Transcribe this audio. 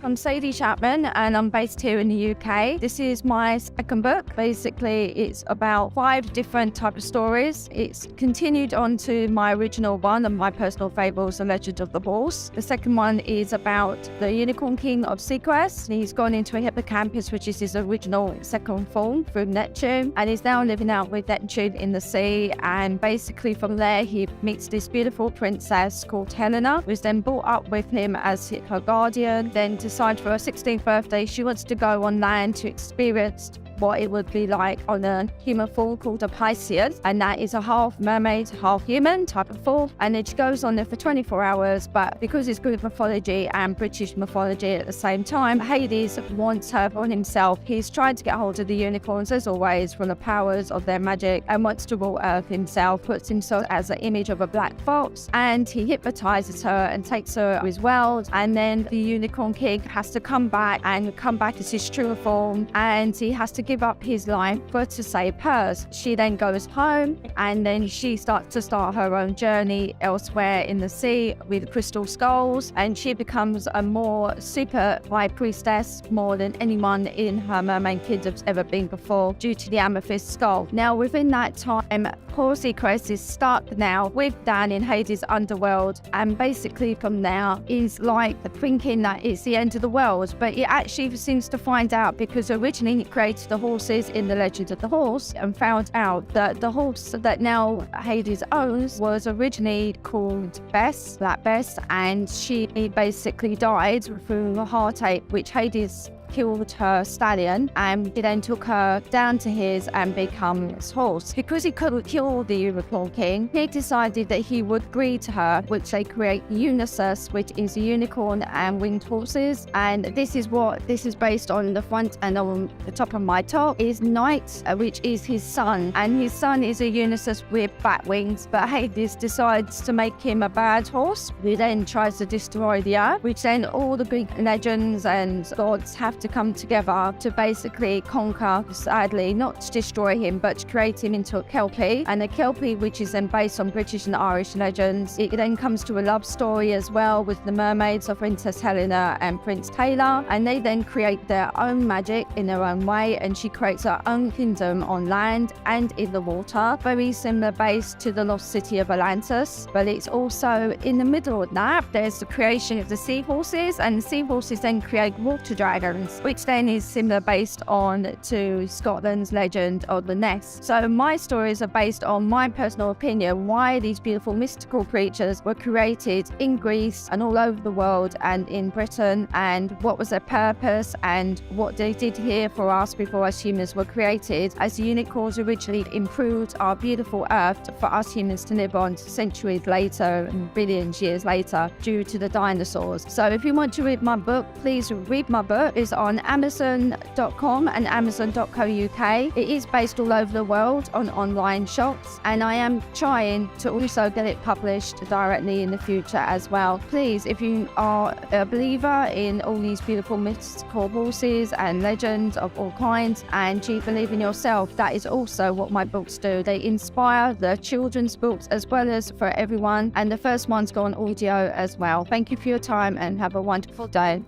I'm Sandie Chapman and I'm based here in the UK. This is my second book. Basically, it's about 5 different types of stories. It's continued on to my original one of my personal fables, The Legend of the Horse. The second one is about the Unicorn King of Seequest. He's gone into a hippocampus, which is his original second form through Neptune, and he's now living out with Neptune in the sea. And basically from there, he meets this beautiful princess called Helena, who's then brought up with him as her guardian. Then decide for her 16th birthday she wants to go on land to experience what it would be like on a human form called a Pisces, and that is a half mermaid, half human type of form. And then she goes on there for 24 hours, but because it's Greek mythology and British mythology at the same time, Hades wants her on himself. He's trying to get hold of the unicorns, as always, from the powers of their magic, and wants to rule Earth himself, puts himself as an image of a black fox, and he hypnotizes her and takes her to his world. And then the Unicorn King has to come back as his true form, and he has to give up his life to save hers. She then goes home, and then she starts her own journey elsewhere in the sea with crystal skulls, and she becomes a more super high priestess, more than anyone in her mermaid kingdom's ever been before, due to the amethyst skull. Now within that time, poor Seequest is stuck now with Dan in Hades' underworld, and basically from there is like thinking that it's the end of the world, but it actually seems to find out, because originally he created the horses in The Legend of the Horse and found out that the horse that now Hades owns was originally called Bess, Black Bess, and she basically died through a heartache, which Hades killed her stallion, and he then took her down to his and become his horse. Because he couldn't kill the Unicorn King, he decided that he would breed her, which they create Unisus, which is a unicorn and winged horses. And this is based on. The front and on the top of my top is Knight, which is his son, and his son is a Unisus with bat wings, but Hades decides to make him a bad horse, who then tries to destroy the earth, which then all the Greek legends and gods have to come together to basically conquer, sadly, not to destroy him, but to create him into a Kelpie. And the Kelpie, which is then based on British and Irish legends, it then comes to a love story as well with the mermaids of Princess Helena and Prince Taylor, and they then create their own magic in their own way, and she creates her own kingdom on land and in the water, very similar base to the lost city of Atlantis. But it's also in the middle of that, there's the creation of the seahorses, and the seahorses then create water dragons, which then is similar based on to Scotland's legend of the Ness. So my stories are based on my personal opinion why these beautiful mystical creatures were created in Greece and all over the world and in Britain, and what was their purpose and what they did here for us before us humans were created, as the unicorns originally improved our beautiful earth for us humans to live on centuries later and billions years later due to the dinosaurs. So if you want to read my book, please read my book. It's on Amazon.com and Amazon.co.uk. It is based all over the world on online shops, and I am trying to also get it published directly in the future as well. Please, if you are a believer in all these beautiful mystical horses and legends of all kinds, and you believe in yourself, that is also what my books do. They inspire the children's books as well as for everyone, and the first one's go on audio as well. Thank you for your time and have a wonderful day.